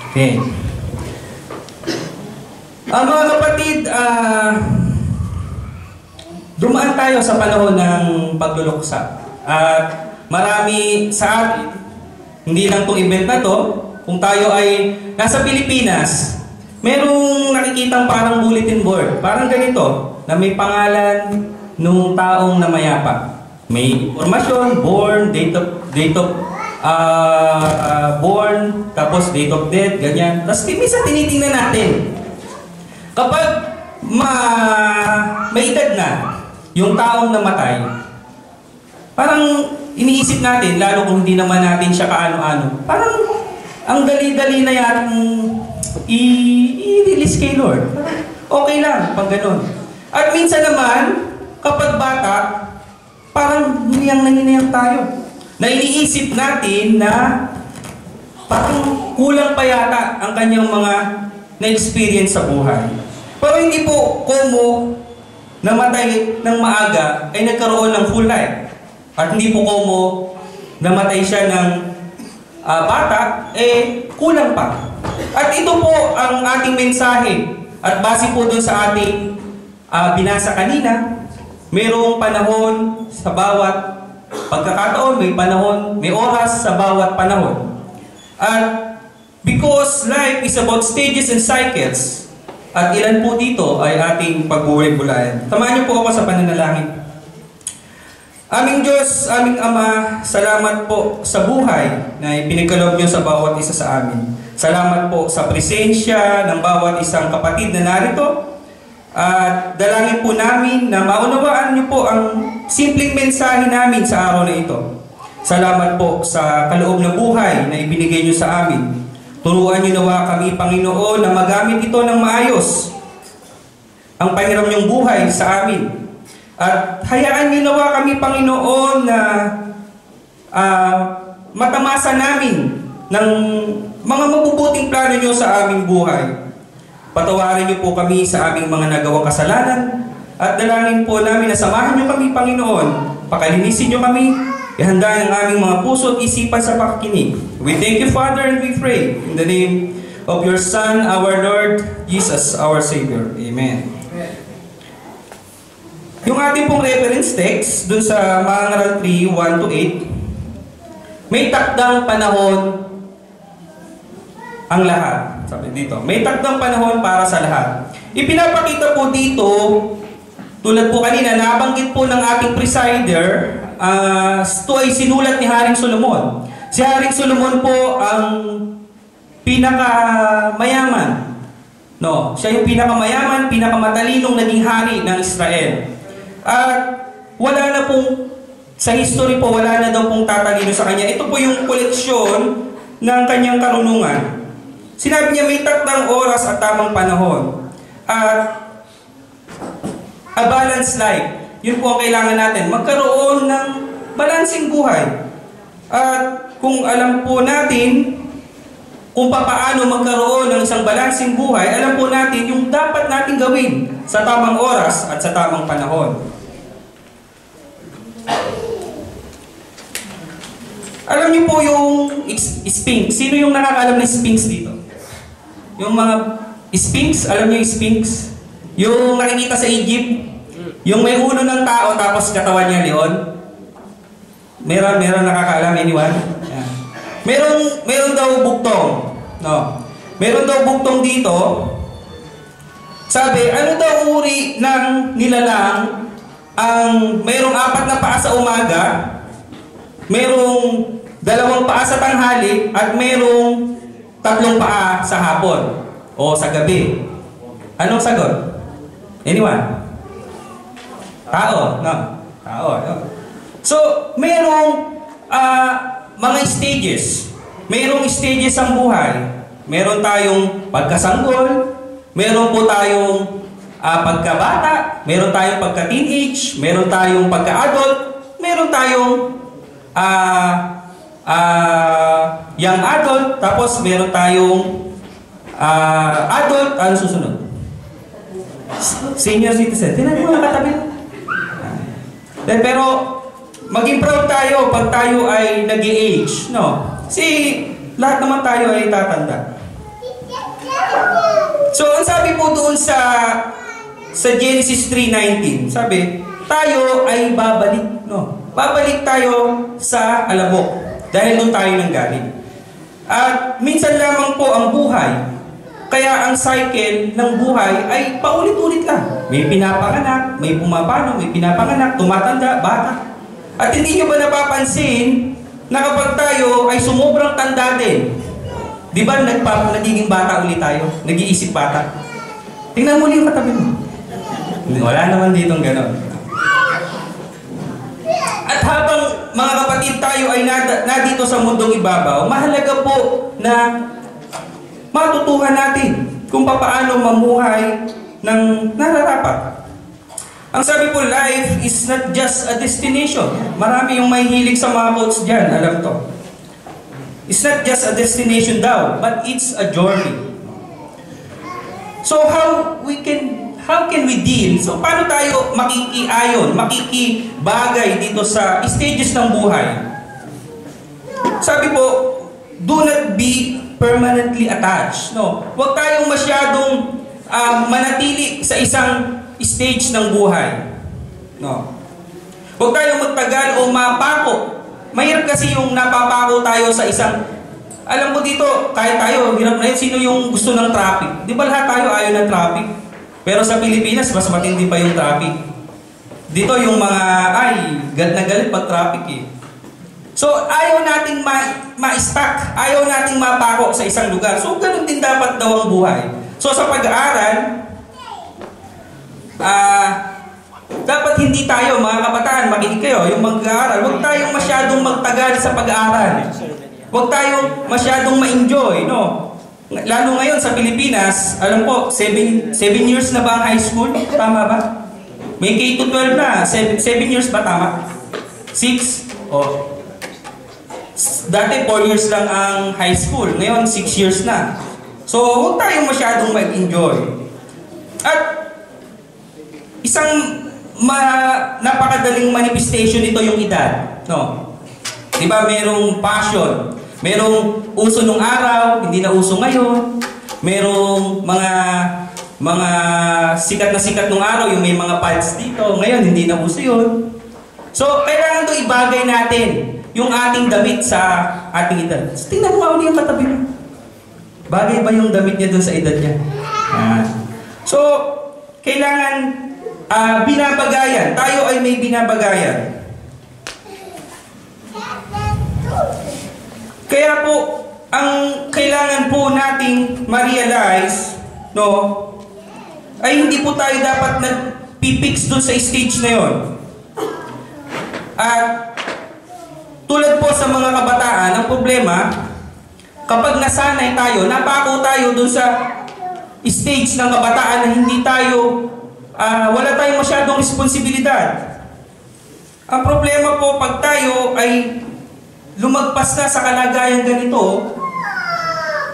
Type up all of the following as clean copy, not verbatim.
Okay. Mga kapatid, dumaan tayo sa panahon ng pagluluksa. At marami sa atin, hindi lang itong event na to, kung tayo ay nasa Pilipinas, merong nakikitang parang bulletin board. Parang ganito, na may pangalan nung taong namayapa. May informasyon, born, date of born, tapos date of death, ganyan. Tapos minsan tinitingnan natin. Kapag may edad na yung taong namatay, parang iniisip natin, lalo kung hindi naman natin siya kaano-ano, parang ang dali-dali na yatang i-release kay Lord. Okay lang, pag ganun. At minsan naman, kapag bata, parang hinayang tayo. Na iniisip natin na parang kulang pa yata ang kanyang mga na-experience sa buhay. Pero hindi po komo namatay ng maaga ay nagkaroon ng full life. At hindi po komo namatay siya ng bata, kulang pa. At ito po ang ating mensahe. At base po doon sa ating binasa kanina, mayroong panahon sa bawat pagkakataon, may panahon, may oras sa bawat panahon. At because life is about stages and cycles, at ilan po dito ay ating pagbuhay-bulayan. Samahan niyo po ako sa pananalangin. Aming Diyos, aming Ama, salamat po sa buhay na ipinagkaloob niyo sa bawat isa sa amin. Salamat po sa presensya ng bawat isang kapatid na narito. At dalangin po namin na maunawaan niyo po ang simpleng mensahe namin sa araw na ito. Salamat po sa kaloob na buhay na ibinigay niyo sa amin. Turuan niyo nawa kami, Panginoon, na magamit ito ng maayos. Ang pahiram niyong buhay sa amin. At hayaan niyo nawa kami, Panginoon, na matamasa namin ng mga mabubuting plano niyo sa aming buhay. Patawarin niyo po kami sa aming mga nagawang kasalanan at dalangin po namin na samahan niyo kami, Panginoon. Pakalinisin niyo kami, ihanda ang aming mga puso at isipan sa pakikinig. We thank you, Father, and we pray in the name of your Son, our Lord, Jesus, our Savior. Amen. Yung ating pong reference text dun sa Mangaral 3, 1-8, may takdang panahon ang lahat. Sabi dito, may takdang panahon para sa lahat. Ipinapakita po dito, tulad po kanina, nabanggit po ng ating presider, ito ay sinulat ni Haring Solomon. Si Haring Solomon po ang pinakamayaman. No, siya yung pinakamayaman, pinakamatalinong naging hari ng Israel. At wala na pong, sa history po, wala na daw pong tatalino sa kanya. Ito po yung koleksyon ng kanyang karunungan. Sinabi niya may takdang oras at tamang panahon. At a balanced life. Yun po ang kailangan natin. Magkaroon ng balancing buhay. At kung alam po natin kung paano magkaroon ng isang balancing buhay, alam po natin yung dapat natin gawin sa tamang oras at sa tamang panahon. Alam niyo po yung Sphinx. Sino yung nakakaalam ng Sphinx dito? Yung mga Sphinx, alam niyo yung Sphinx? Yung nakikita sa Egypt, yung may ulo ng tao tapos katawan niya leon. Meron nakakaalam, anyone? Yeah. Meron daw buktong. No. Meron daw buktong dito. Sabi, ano daw uri ng nilalang ang mayroong 4 na paa sa umaga, mayroong 2 paa sa tanghali, at mayroong 3 paa sa hapon o sa gabi. Anong sagot? Anyone? Tao, no? Tao, no? So, mayroong mga stages. Mayroong stages ang buhay. Meron tayong pagkasanggol, meron po tayong pagkabata, meron tayong pagka-teenage, meron tayong pagka-adult, meron tayong young adult, tapos meron tayong adult, ano susunod? Senior citizen. Tinan mo nakatabi. Pero maging proud tayo pag tayo ay nag-age, no? Kasi lahat naman tayo ay tatanda. So, ang sabi po doon sa Genesis 3:19, sabi, tayo ay babalik, no? Babalik tayo sa alabok dahil doon tayo nanggaling. At minsan lamang po ang buhay. Kaya ang cycle ng buhay ay paulit-ulit lang. May pinapanganak, may pumapano, may pinapanganak, tumatanda, bata. At hindi nyo ba napapansin na kapag tayo ay sumubrang tanda din, di ba nagiging bata ulit tayo? Nag-iisip bata. Tingnan mo yung katabi mo. Wala naman ditong gano'n. At habang mga kapatid tayo ay nadito sa mundong ibabaw, mahalaga po na matutuhan natin kung paano mamuhay ng nararapat. Ang sabi po, life is not just a destination. Marami yung may hilig sa mga quotes dyan, alam to. It's not just a destination daw, but it's a journey. So how can we deal? So paano tayo makikiayon, makikibagay dito sa stages ng buhay? Sabi po, do not be permanently attached. No, huwag tayong masyadong manatili sa isang stage ng buhay. No. Huwag tayong magtagal o mapako. Mahirap kasi yung napapako tayo sa isang, alam mo dito, kahit tayo, hirap na yun, sino yung gusto ng traffic? Di ba lahat tayo ayaw ng traffic? Pero sa Pilipinas, mas matindi pa yung traffic. Dito yung mga, galit na galit pag traffic eh. So, ayaw nating ma-stuck, ayaw nating mapako sa isang lugar. So, ganun din dapat daw ang buhay. So, sa pag-aaral, dapat hindi tayo, mga kabataan, makinig kayo, yung mag-aaral, huwag tayong masyadong magtagal sa pag-aaral. Huwag tayong masyadong ma-enjoy, no? Lalo ngayon sa Pilipinas, alam po, 7 years na ba ang high school? Tama ba? May K-12 na, 7 years ba tama? 6? Oh. Dati 4 years lang ang high school, ngayon 6 years na. So, huwag tayong masyadong mag-enjoy. At isang napakadaling manifestation nito yung edad, no? Diba, merong passion, merong uso nung araw, hindi na uso ngayon. Merong mga sikat na sikat nung araw, yung may mga pads dito, ngayon hindi na uso yun. So, kailangan ito ibagay natin yung ating damit sa ating edad. So, tingnan mo yung katabi mo. Bagay ba yung damit niya dun sa edad niya? So, kailangan binabagayan. Tayo ay may binabagayan. Kaya po, ang kailangan po nating ma-realize, no, ay hindi po tayo dapat nagpipix dun sa stage na yon. At tulad po sa mga kabataan, ang problema, kapag nasanay tayo, napako tayo dun sa stage ng kabataan na hindi tayo, wala tayong masyadong responsibilidad. Ang problema po, pag tayo ay lumagpas na sa kalagayan ganito,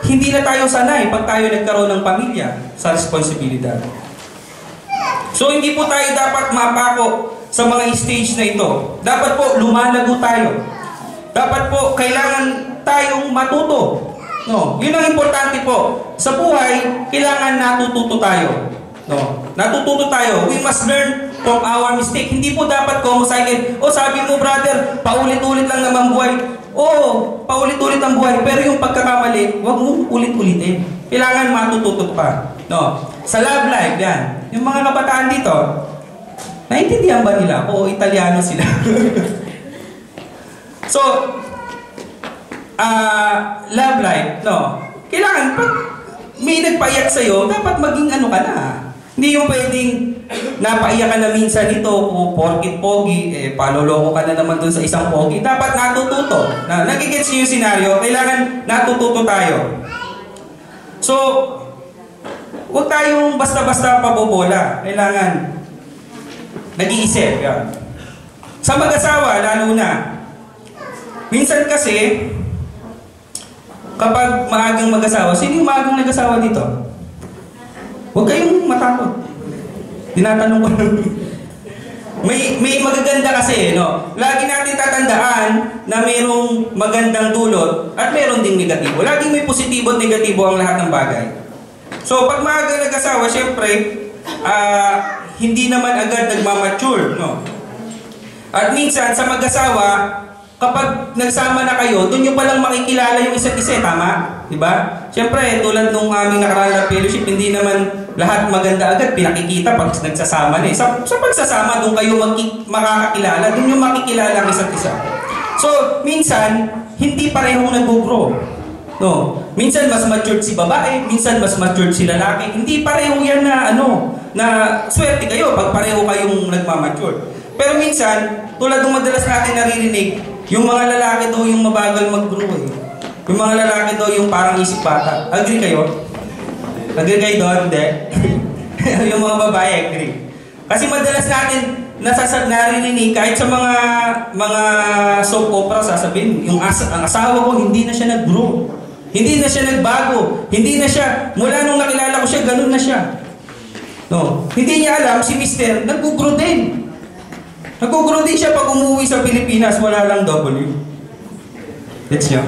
hindi na tayo sanay pag tayo nagkaroon ng pamilya sa responsibilidad. So, hindi po tayo dapat mapako sa mga stage na ito. Dapat po, lumalago tayo. Dapat po, kailangan tayong matuto. No, yun ang importante po. Sa buhay, kailangan natututo tayo. No, natututo tayo. We must learn from our mistake. Hindi po dapat kumusaykin, sabi mo brother, paulit-ulit lang naman buhay. Paulit-ulit ang buhay. Pero yung pagkakamali, huwag mo ulit-ulitin. Kailangan matututo pa. No, sa love life, yan. Yung mga kabataan dito, naiintindihan ba nila? Italiano sila. So, love life, no? Kailangan, pag may nagpaiyak sa'yo, dapat maging ano ka na. Hindi yung pwedeng napaiyak ka na minsan ito, porkit pogi, paloloko ka na naman dun sa isang pogi. Dapat natututo. Nagigets niyo yung senaryo, kailangan natututo tayo. So, huwag tayong basta-basta pabobola. Kailangan nag-iisip. Yan. Sa mag-asawa, lalo na. Minsan kasi, kapag maagang mag-asawa, sino yung maagang nag-asawa dito? Huwag kayong matakot. Tinatanong ko lang. May magaganda kasi, no? Lagi natin tatandaan na mayroong magandang dulot at mayroong ding negatibo. Laging may positibo at negatibo ang lahat ng bagay. So, pag maaga nag-asawa, syempre, hindi naman agad nagmamature, no? At minsan, sa mag-asawa, kapag nagsama na kayo, doon nyo palang makikilala yung isa't isa, tama? Diba? Siyempre, tulad nung aming nakaraan na fellowship, hindi naman lahat maganda agad pinakikita pag nagsasama na eh. Sa pagsasama, doon kayo makakakilala, doon nyo makikilala ang isa't isa. So, minsan, hindi parehong nag-grow. No. Minsan mas matured si babae, minsan mas matured si lalaki. Hindi pareho yan na na swerte kayo pag pareho kayong nagmamature. Pero minsan, tulad ng madalas natin naririnig, yung mga lalaki daw yung mabagal mag-grow eh. Yung mga lalaki daw yung parang isip bata. Agree kayo? Agree kayo doon? Hindi. Yung mga babae, agree. Kasi madalas natin naririnig kahit sa mga soap opera sasabihin, ang asawa ko hindi na siya nag-grow. Hindi na siya nagbago. Hindi na siya, mula nung nakilala ko siya, ganun na siya. No. Hindi niya alam, si Mister, nag-grow din. Nag-grow din siya pag umuwi sa Pilipinas, wala lang W. Gets niyo?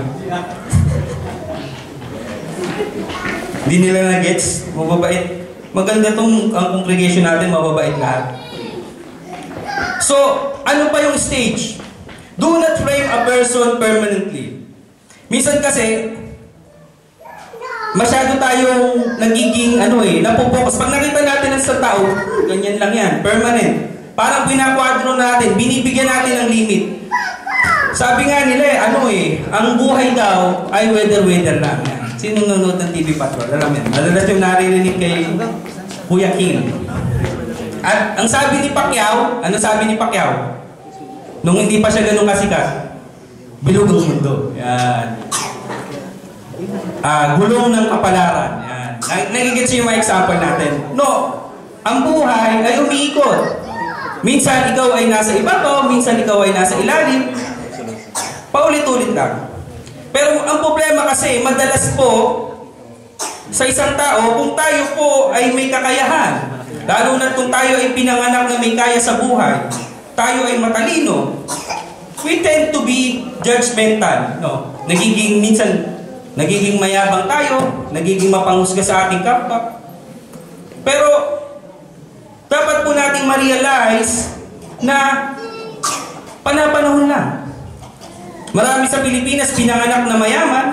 Hindi nila na-gets. Mababait. Maganda tong ang congregation natin, mababait lahat. So, ano pa yung stage? Do not frame a person permanently. Minsan kasi, masyado tayong nagiging napopokus. Pag nakita natin ang sa tao, ganyan lang yan, permanent. Parang pinakwadro natin, binibigyan natin ng limit. Sabi nga nila ang buhay daw ay weather lang. Sino nanonood ng TV Patrol? Alam yan. Madalas yung naririnig kay Kuya King. At ang sabi ni Pacquiao, ano sabi ni Pacquiao? Nung hindi pa siya ganun kasikat, bilog ang mundo. Yan. Gulong ng kapalaran. Yan. Nagigits yung mga example natin. No, ang buhay ay umiikot. Minsan ikaw ay nasa ibabaw, minsan ikaw ay nasa ilalim. Paulit-ulit lang. Pero ang problema kasi, madalas po sa isang tao, kung tayo po ay may kakayahan, lalo na kung tayo ay pinanganak na may kaya sa buhay, tayo ay matalino, we tend to be judgmental. No? Nagiging mayabang tayo, nagiging mapanghusga sa ating kapwa. Pero, dapat po nating ma-realize na panapanahon lang. Marami sa Pilipinas pinanganak na mayaman,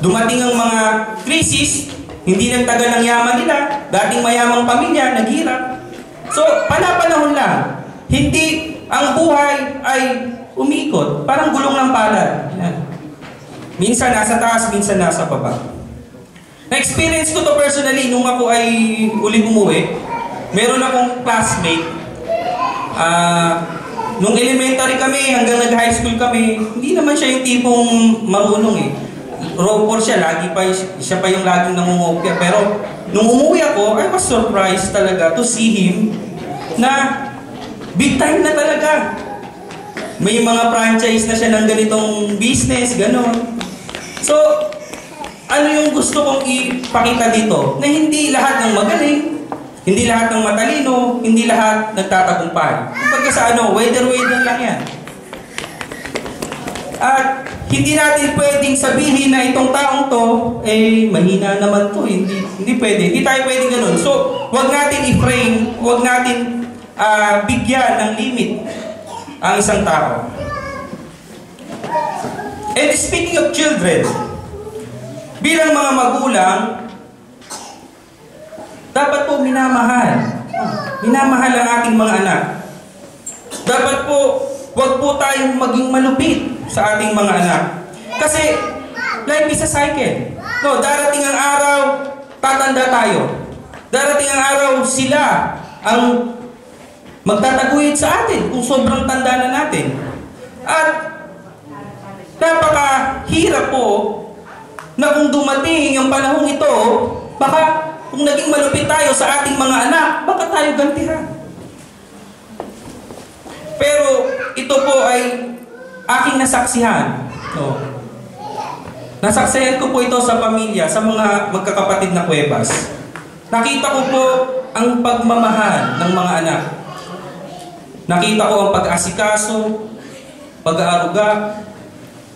dumating ang mga krisis, hindi nagtagal ang yaman nila, dating mayamang pamilya, naghirap. So, panapanahon lang. Hindi ang buhay ay umiikot, parang gulong ng palad. Minsan nasa taas, minsan nasa baba. Na-experience ko to personally nung ako ay uling umuwi. Meron akong classmate. Nung elementary kami, hanggang nag-high school kami, hindi naman siya yung tipong marunong eh. Roper siya, siya pa yung laging nangungopia. Pero nung umuwi ako, I was surprised talaga to see him na big time na talaga. May mga franchise na siya ng ganitong business, gano'n. So, ano yung gusto kong ipakita dito? Na hindi lahat ng magaling, hindi lahat ng matalino, hindi lahat nagtatagumpay. Kapag sa weather lang yan. At hindi natin pwedeng sabihin na itong taong to, mahina naman to. Hindi pwede. Hindi tayo pwedeng ganun. So, wag natin i-frame, wag natin bigyan ng limit ang isang tao. And speaking of children, bilang mga magulang, dapat po minamahal. Minamahal ang ating mga anak. Dapat po, wag po tayong maging malupit sa ating mga anak. Kasi, life is a cycle. No, darating ang araw, tatanda tayo. Darating ang araw, sila ang magtataguyod sa atin kung sobrang tanda na natin. At napakahirap po na kung dumating yung panahong ito, baka kung naging malupit tayo sa ating mga anak, baka tayo gantihan. Pero ito po ay aking nasaksihan. No. Nasaksihan ko po ito sa pamilya, sa mga magkakapatid na Cuevas. Nakita ko po ang pagmamahal ng mga anak. Nakita ko ang pag-asikaso, pag-aaruga,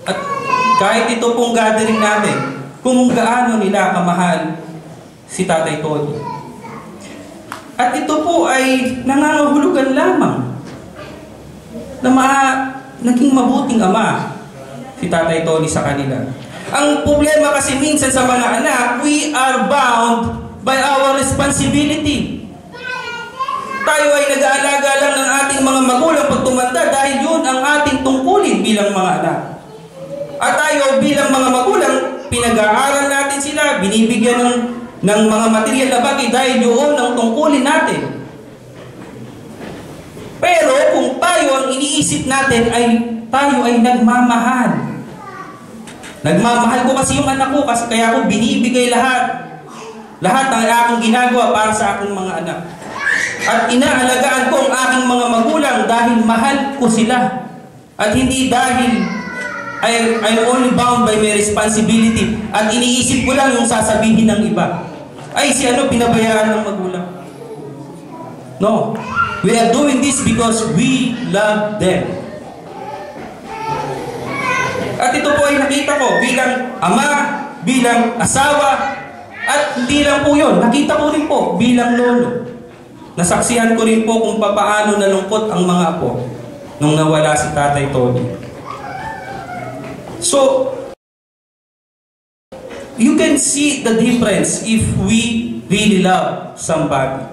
at kahit ito pong gathering natin, kung gaano nila kamahal si Tatay Tony. At ito po ay nangangahulugan lamang na naging mabuting ama si Tatay Tony sa kanila. Ang problema kasi minsan sa mga anak, we are bound by our responsibility. Tayo ay nag-aalaga lang ng ating mga magulang pag tumanda dahil yun ang ating tungkulin bilang mga anak. At tayo bilang mga magulang, pinag-aaral natin sila, binibigyan ng mga material na bagay dahil yun ang tungkulin natin. Pero kung tayo ang iniisip natin ay tayo ay nagmamahal. Nagmamahal ko kasi yung anak ko kasi kaya ako binibigay lahat ng aking ginagawa para sa aking mga anak. At inaalagaan ko ang aking mga magulang dahil mahal ko sila. At hindi dahil I'm only bound by my responsibility. At iniisip ko lang yung sasabihin ng iba. Ay, si ano, pinabayaan ng magulang. No. We are doing this because we love them. At ito po ay nakita ko bilang ama, bilang asawa, at hindi lang po yun. Nakita ko rin po bilang lolo. Nasaksihan ko rin po kung paano nalungkot ang mga apo nung nawala si Tatay Tony. So, you can see the difference if we really love somebody.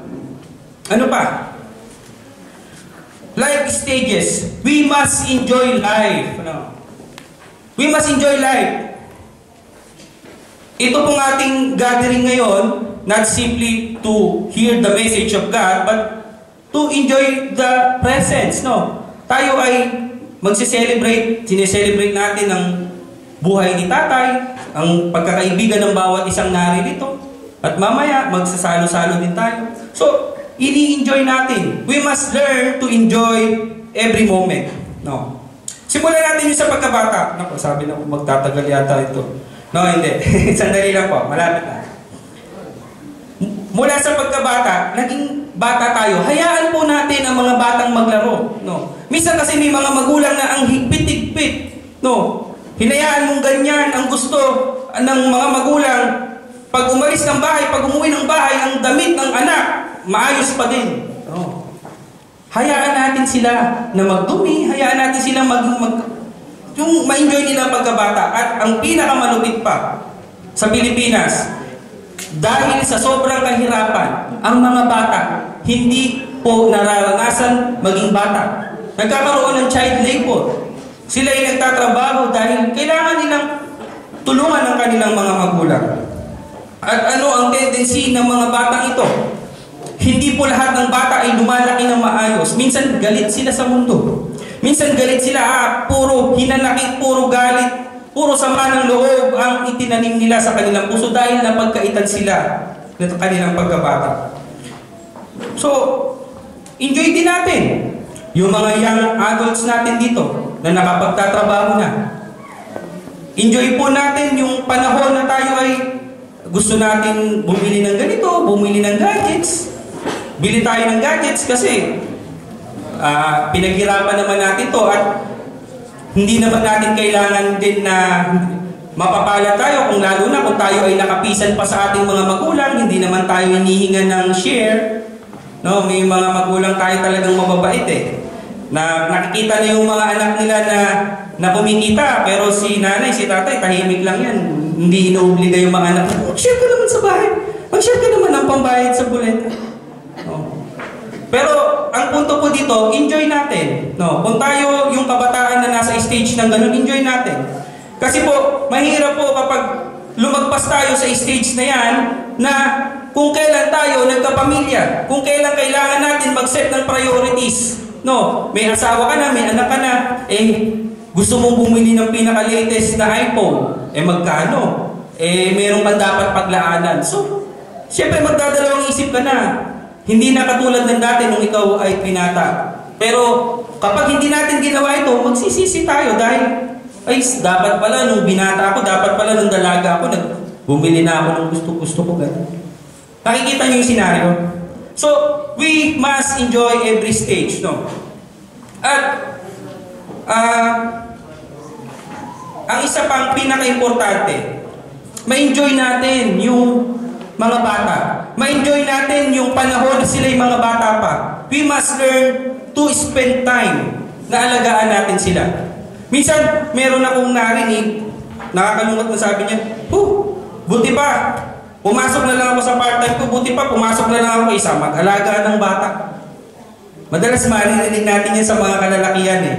Ano pa? Life stages. We must enjoy life. No? We must enjoy life. Ito pong ating gathering ngayon, not simply to hear the message of God, but to enjoy the presence. No? Tayo ay sineselebrate natin ang buhay ni Tatay, ang pagkakaibigan ng bawat isang naririto. At mamaya, magsasalo-salo din tayo. So, ini-enjoy natin. We must learn to enjoy every moment. No? Simulan natin yung sa pagkabata. Naku, sabi na magtatagal yata ito. No, hindi. Sandali lang po. Malapit na. Mula sa pagkabata, naging bata tayo. Hayaan po natin ang mga batang maglaro. No? Minsan kasi may mga magulang na ang higpit-higpit. No? Hinayaan mong ganyan ang gusto ng mga magulang. Pag umalis ng bahay, pag umuwi ng bahay, ang damit ng anak, maayos pa din. No? Hayaan natin sila na magdumi, hayaan natin sila yung ma-enjoy nila ang pagkabata. At ang pinakamalupit pa sa Pilipinas, dahil sa sobrang kahirapan, ang mga bata hindi po nararanasan maging bata. Nagkakaroon ng child labor. Sila ay nagtatrabaho dahil kailangan nilang tulungan ng kanilang mga magulang. At ano ang tendency ng mga batang ito? Hindi po lahat ng bata ay lumalaki ng maayos. Minsan galit sila sa mundo. Minsan galit sila, puro hinanakit, puro galit, puro sama ng loob ang itinanim nila sa kanilang puso dahil napagkaitan sila ng kanilang pagkabata. So, enjoy din natin yung mga young adults natin dito na nakapagtatrabaho na. Enjoy po natin yung panahon na tayo ay gusto natin bumili ng ganito, bumili ng gadgets. Bili tayo ng gadgets kasi pinaghirapan naman natin to at hindi naman natin kailangan din na mapapala tayo kung lalo na kung tayo ay nakapisan pa sa ating mga magulang, hindi naman tayo hinihinga ng share. No, may mga magulang tayo talagang mababait na nakikita na yung mga anak nila na kumikita, pero si nanay, si tatay, tahimik lang yan. Hindi inuobliga yung mga anak. Mag-share ka naman sa bahay. Mag-share ka naman ng pambayad sa buleta. No. Pero ang punto po dito, enjoy natin. No, kung tayo yung kabataan na nasa stage ng ganun, enjoy natin. Kasi po, mahirap po kapag lumagpas tayo sa stage na yan na kung kailan tayo nagkapamilya, kung kailan kailangan natin mag-set ng priorities. No, may asawa ka na, may anak ka na, gusto mong bumili ng pinaka-latest na iPhone, magkano? Meron kang dapat paglaanan. So, syempre magdadalawang isip ka na. Hindi na katulad ng dati nung ikaw ay pinata. Pero kapag hindi natin ginawa ito, magsisisi tayo dahil dapat pala nung binata ako, dapat pala nung dalaga ako, bumili na ako ng gusto-gusto ko. Nakikita niyo yung senaryo? So, we must enjoy every stage. No? At ang isa pang pinaka-importante, ma-enjoy natin yung mga bata. Ma-enjoy natin yung panahon na sila yung mga bata pa. We must learn to spend time na alagaan natin sila. Minsan, meron akong narinig, nakakalungkot na sabi niya, buti pa, pumasok na lang ako sa part-time ko, buti pa, pumasok na lang ako isa, mag-alaga ng bata. Madalas maririnig natin yan sa mga kalalakihan eh.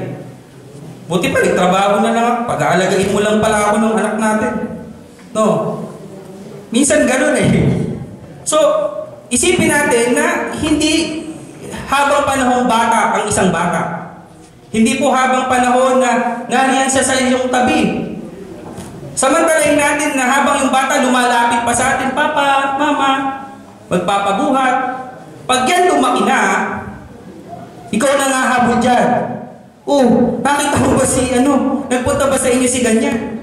Buti pa, nagtrabaho na lang ako, pag-aalagain mo lang pala ako ng anak natin. No. Minsan ganun eh. So, isipin natin na hindi habang panahong bata ang isang bata. Hindi po habang panahon na nariyan siya sa iyong tabi. Samantalahin natin na habang yung bata lumalapit pa sa atin, Papa, Mama, magpapabuhat. Pag yan lumaki na, ikaw na nga habol dyan. Nakita mo ba nagpunta ba sa inyo si ganyan?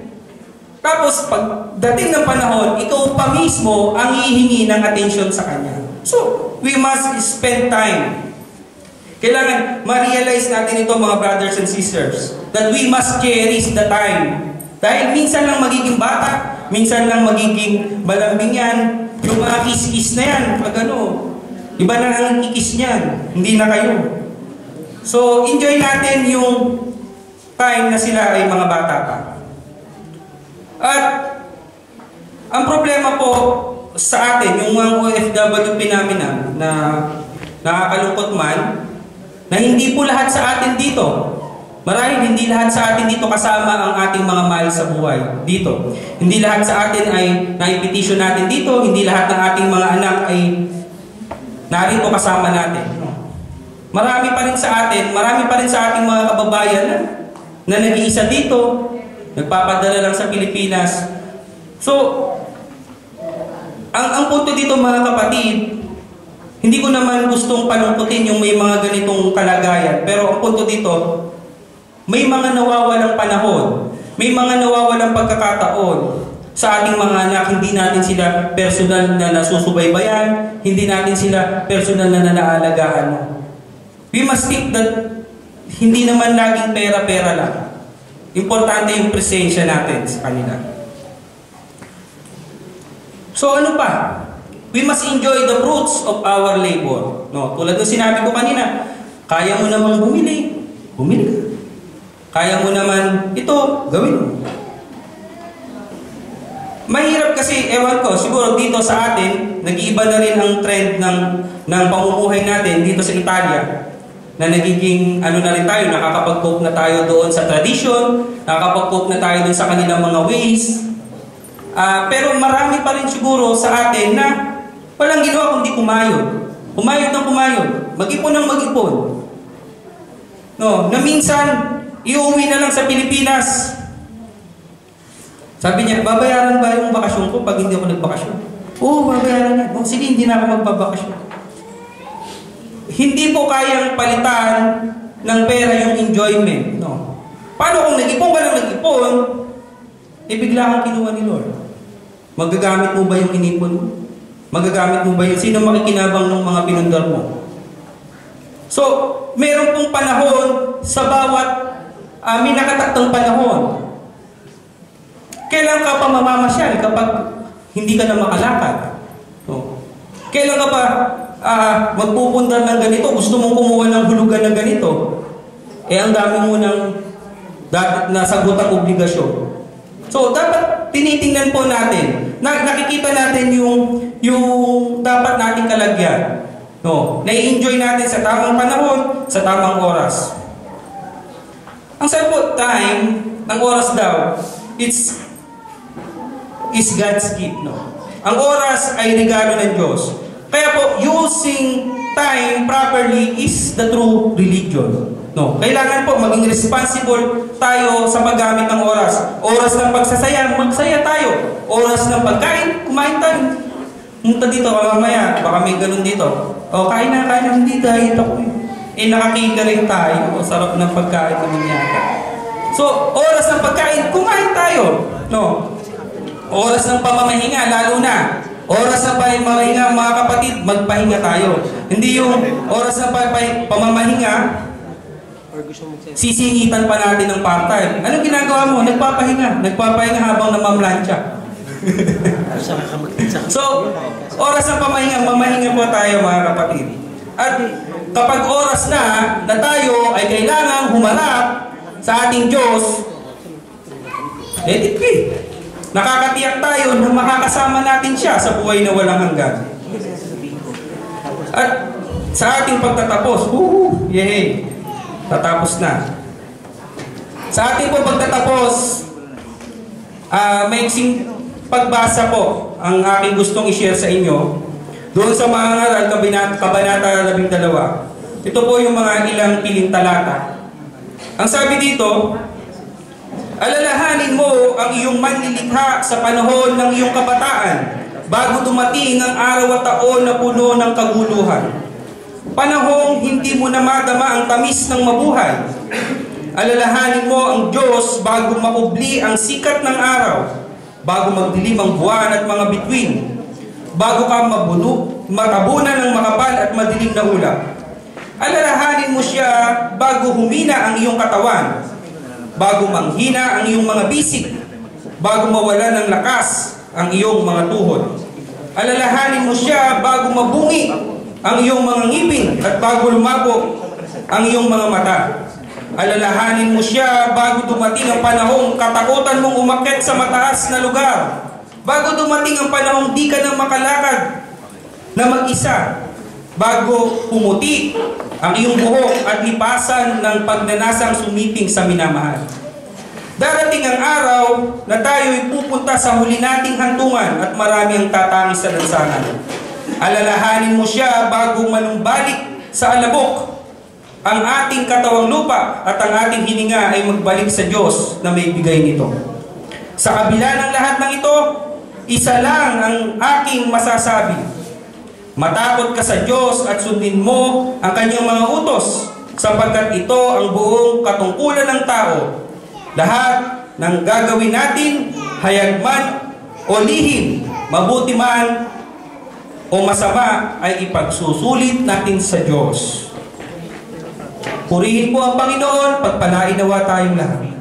Tapos, pagdating ng panahon, ikaw pa mismo ang hihingi ng attention sa kanya. So, we must spend time. Kailangan ma-realize natin ito mga brothers and sisters, that we must cherish the time. Dahil minsan lang magiging bata, minsan lang magiging balambing yan, yung mga kiss-kiss na yan, iba na ang kikis niyan, hindi na kayo. So, enjoy natin yung time na sila ay mga bata pa. At, ang problema po sa atin, yung mga OFWP namin na nakakalungkot man, na hindi po lahat sa atin dito, marahil hindi lahat sa atin dito kasama ang ating mga mahal sa buhay dito. Hindi lahat sa atin ay naipetisyon natin dito, hindi lahat ng ating mga anak ay narito kasama natin. Marami pa rin sa ating mga kababayan na nag-iisa dito, nagpapadala lang sa Pilipinas. So, ang punto dito mga kapatid, hindi ko naman gustong palungkutin yung may mga ganitong kalagayan. Pero ang punto dito, may mga nawawalang panahon, may mga nawawalang pagkakataon sa ating mga anak. Hindi natin sila personal na nasusubaybayan, hindi natin sila personal na nanaalagaan. We must think that hindi naman laging pera-pera lang. Importante yung presensya natin sa kanila. So ano pa? We must enjoy the fruits of our labor. No, tulad ng sinabi ko kanina, kaya mo namang bumili ka. Kaya mo naman ito, gawin mo. Mahirap kasi, ewan ko, siguro dito sa atin, nag-iiba na rin ang trend ng pamumuhay natin dito sa Italia. Na nagiging, na rin tayo, nakakapag-cope na tayo doon sa tradition, nakakapag-cope na tayo doon sa kanilang mga ways. Pero marami pa rin siguro sa atin na walang ginawa kundi kumayod. Kumayod ng kumayod. Mag-ipon ng mag-ipon. No, na minsan, iuwi na lang sa Pilipinas. Sabi niya, babayaran ba yung bakasyon ko pag hindi ako nagbakasyon? Oo, babayaran niya. Sige, hindi na ako magbabakasyon. Hindi po kayang palitan ng pera yung enjoyment. No. Paano kung nag-ipon ka lang nag-ipon, bigla kang kinuha ni Lord? Magagamit mo ba yung inipon mo? Magagamit mo ba yung sino makikinabang ng mga pinundar mo? So, meron pong panahon sa bawat may nakataktang panahon. Kailan ka pa mamamasyal kapag hindi ka na makalakad? No. Kailan ka pa magpupundar ng ganito, gusto mong kumuha ng hulugan ng ganito, ang dami mo ng nasagotang obligasyon. So, dapat tinitingnan po natin, nakikita natin yung dapat nating kalagyan. No, nai-enjoy natin sa tamang panahon, sa tamang oras. Ang sagot time, ng oras daw, is God's gift. No? Ang oras ay regalo ng Diyos. Kaya po, using time properly is the true religion. No, kailangan po maging responsible tayo sa paggamit ng oras. Oras ng pagsasaya, magsaya tayo. Oras ng pagkain, kumain tayo. Punta dito, mamaya, baka may ganun dito. Kain na, hindi dahil ako nakakita tayo. Sarap ng pagkain naman yata. So, oras ng pagkain, kumain tayo. No, oras ng pamamahinga, lalo na. Oras ng pamamahinga, mga kapatid, magpahinga tayo. Hindi yung oras ng pamamahinga, sisingitan pa natin ng part-time. Anong ginagawa mo? Nagpapahinga. Nagpapahinga habang namamlansya. So, oras ng pamahinga, mamahinga po tayo mga kapatid. At kapag oras na tayo ay kailangang humarap sa ating Diyos, let it be. Nakakatiyak tayo na makakasama natin siya sa buhay na walang hanggan. At sa ating pagtatapos, yay, tatapos na. Sa ating po pagtatapos, maiksing pagbasa po ang aking gustong i-share sa inyo doon sa mga ngaral, Kabanata 12. Ito po yung mga ilang piling talata. Ang sabi dito, alalahanin mo ang iyong manlilikha sa panahon ng iyong kabataan bago dumating ang araw at taon na puno ng kaguluhan. Panahong hindi mo na madama ang tamis ng mabuhay. Alalahanin mo ang Diyos bago makubli ang sikat ng araw, bago magdilim ang buwan at mga bituin, bago ka matabunan ng makapal at madilim na ulap. Alalahanin mo siya bago humina ang iyong katawan, bago manghina ang iyong mga bisig, bago mawala ng lakas ang iyong mga tuhod. Alalahanin mo siya bago mabungi ang iyong mga ngipin at bago lumabo ang iyong mga mata. Alalahanin mo siya bago dumating ang panahong katakutan mong umakyat sa mataas na lugar, bago dumating ang panahong di ka na makalakad na mag-isa, bago pumuti ang iyong buhok at lipasan ng pagnanasang sumiping sa minamahal. Darating ang araw na tayo'y pupunta sa huli nating hantungan at marami ang tatangis sa lansangan. Alalahanin mo siya bago manumbalik sa alabok ang ating katawang lupa at ang ating hininga ay magbalik sa Diyos na may bigay nito. Sa kabila ng lahat ng ito, isa lang ang aking masasabi. Matakot ka sa Diyos at sundin mo ang kanyang mga utos, sapagkat ito ang buong katungkulan ng tao. Lahat ng gagawin natin, hayag man o lihim, mabuti man o masama, ay ipagsusulit natin sa Diyos. Purihin po ang Panginoon, pagpalain nawa tayong lahat.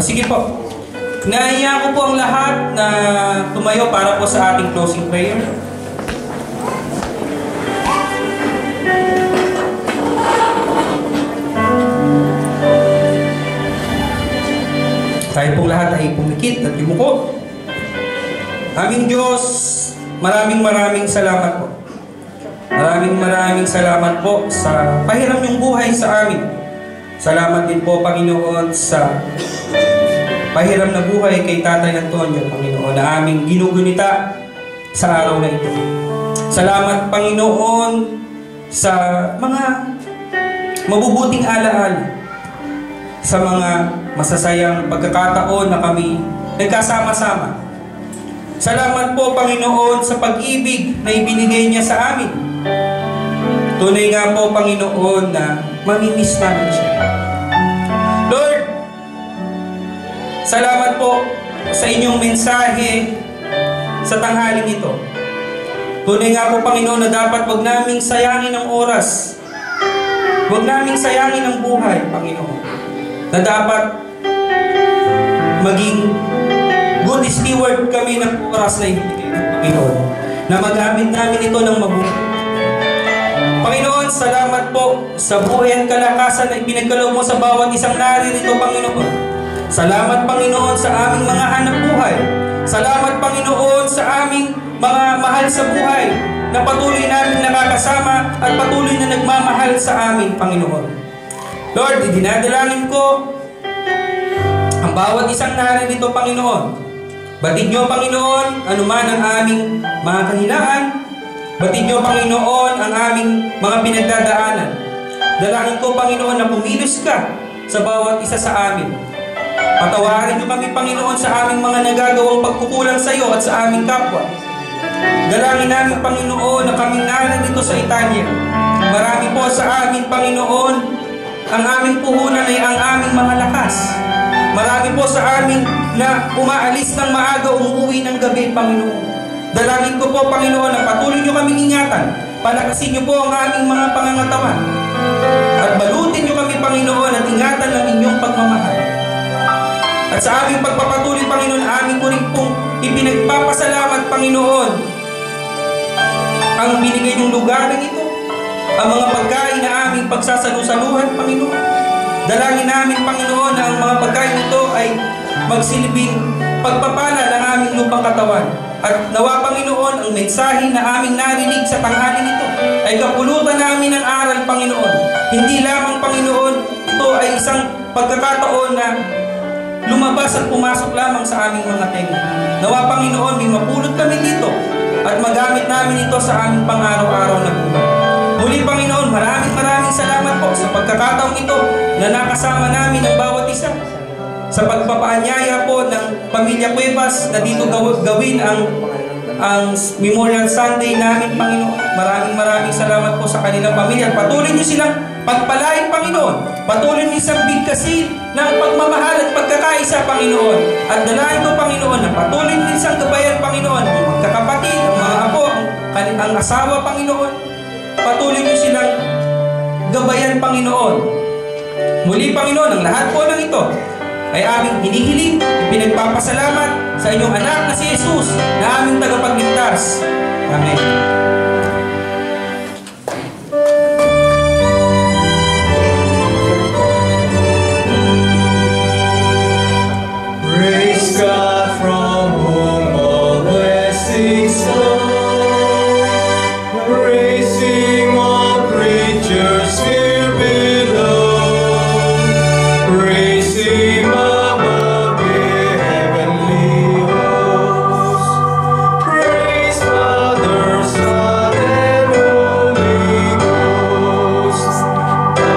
Sige po. Naiya ko po ang lahat na tumayo para po sa ating closing prayer. Tayo pong lahat ay pumikit at yumuko. Aming Diyos, maraming salamat po. Maraming salamat po sa pahiram niyong buhay sa amin. Salamat din po, Panginoon, sa pahiram na buhay kay Tatay Antonio, Panginoon, na aming ginugunita sa araw na ito. Salamat, Panginoon, sa mga mabubuting alaala, sa mga masasayang pagkakataon na kami nagkasama-sama. Salamat po, Panginoon, sa pag-ibig na ibinigay niya sa amin. Tunay nga po, Panginoon, na mamimiss namin siya. Lord, salamat po sa inyong mensahe sa tanghaling ito. Tunay nga po, Panginoon, na dapat wag naming sayangin ang oras. Wag naming sayangin ang buhay, Panginoon. Na dapat maging good steward kami ng oras na ibigay ng Panginoon. Na magamit namin ito ng mabuti. Panginoon, salamat po sa buhay at kalakasan na ipinagkaloob mo sa bawat isang naririto, Panginoon. Salamat, Panginoon, sa aming mga hanap buhay. Salamat, Panginoon, sa aming mga mahal sa buhay na patuloy namin nakakasama at patuloy na nagmamahal sa amin, Panginoon. Lord, dinadalangin ko ang bawat isang naririto, Panginoon. Batid niyo, Panginoon, anuman ang aming mga kahinaan. Batid niyo, Panginoon, ang aming mga pinagdadaanan. Dalangin ko, Panginoon, na pumilos ka sa bawat isa sa amin. Patawarin niyo kami, Panginoon, sa aming mga nagagawang pagkukulang sa iyo at sa aming kapwa. Dalangin namin, Panginoon, na kaming narito sa Italia Marami po sa amin, Panginoon, ang aming puhunan ay ang aming mga lakas. Marami po sa amin na umaalis ng maaga, umuwi ng gabi, Panginoon. Dalangin ko po, Panginoon, na patuloy niyo kaming ingatan. Palakasin niyo po ang aming mga pangangatawan. At balutin niyo kami, Panginoon, at ingatan ng inyong pagmamahal. At sa aming pagpapatuloy, Panginoon, amin ko rin pong ipinagpapasalamat, Panginoon, ang binigay niyong lugar na ito, ang mga pagkain na aming pagsasalusaluhan, Panginoon. Dalangin namin, Panginoon, na ang mga pagkain ito ay magsilbing pagpapala ng aming lupang katawan. At nawa, Panginoon, ang mensahe na aming narinig sa tanghaling ito ay kapulutan namin ng aral, Panginoon. Hindi lamang, Panginoon, ito ay isang pagkakataon na lumabas at pumasok lamang sa aming mga tenga. Nawa, Panginoon, may mapulot kami dito at magamit namin ito sa aming pang-araw-araw na buhay. Muli, Panginoon, maraming salamat po sa pagkakataong ito na nakasama namin ang bawat isa. Sa pagpapaanyaya po ng Pamilya Cuevas na dito gawin ang Memorial Sunday namin, Panginoon. Maraming salamat po sa kanilang pamilya. Patuloy niyo silang pagpalain, Panginoon. Patuloy niyo silang bigkasin ng pagmamahal at pagkakaisa, Panginoon. At dalangin ko, Panginoon, na patuloy niyo silang gabayan, Panginoon. Ang magkakapatid, ang mga apo, ang asawa, Panginoon. Patuloy niyo silang gabayan, Panginoon. Muli, Panginoon, ang lahat po ng ito ay aming hinihiling, pinagpapasalamat sa inyong anak na si Jesus na aming tagapagligtas. Amen. Praise God from whom all blessings flow, praising all creatures here below, praising above the heavenly hosts, praise Father, Son, and Holy Ghost. Amen.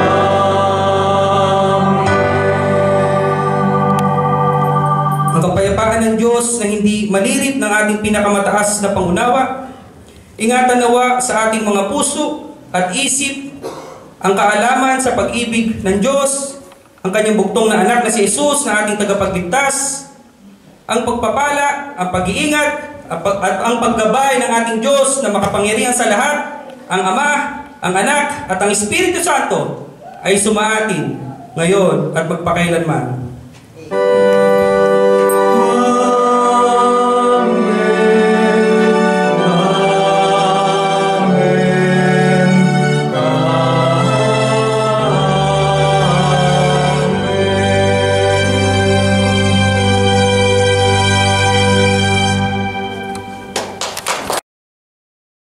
Ang kapayapaan ng Diyos na hindi malirit ng ating pinakamataas na pangunawa, ingatan nawa sa ating mga puso at isip ang kaalaman sa pag-ibig ng Diyos, ang kanyang buktong na anak na si Jesus na ating tagapagligtas, ang pagpapala, ang pag-iingat, at ang paggabay ng ating Diyos na makapangyarihan sa lahat, ang Ama, ang Anak, at ang Espiritu Santo ay sumaatin ngayon at magpakailanman.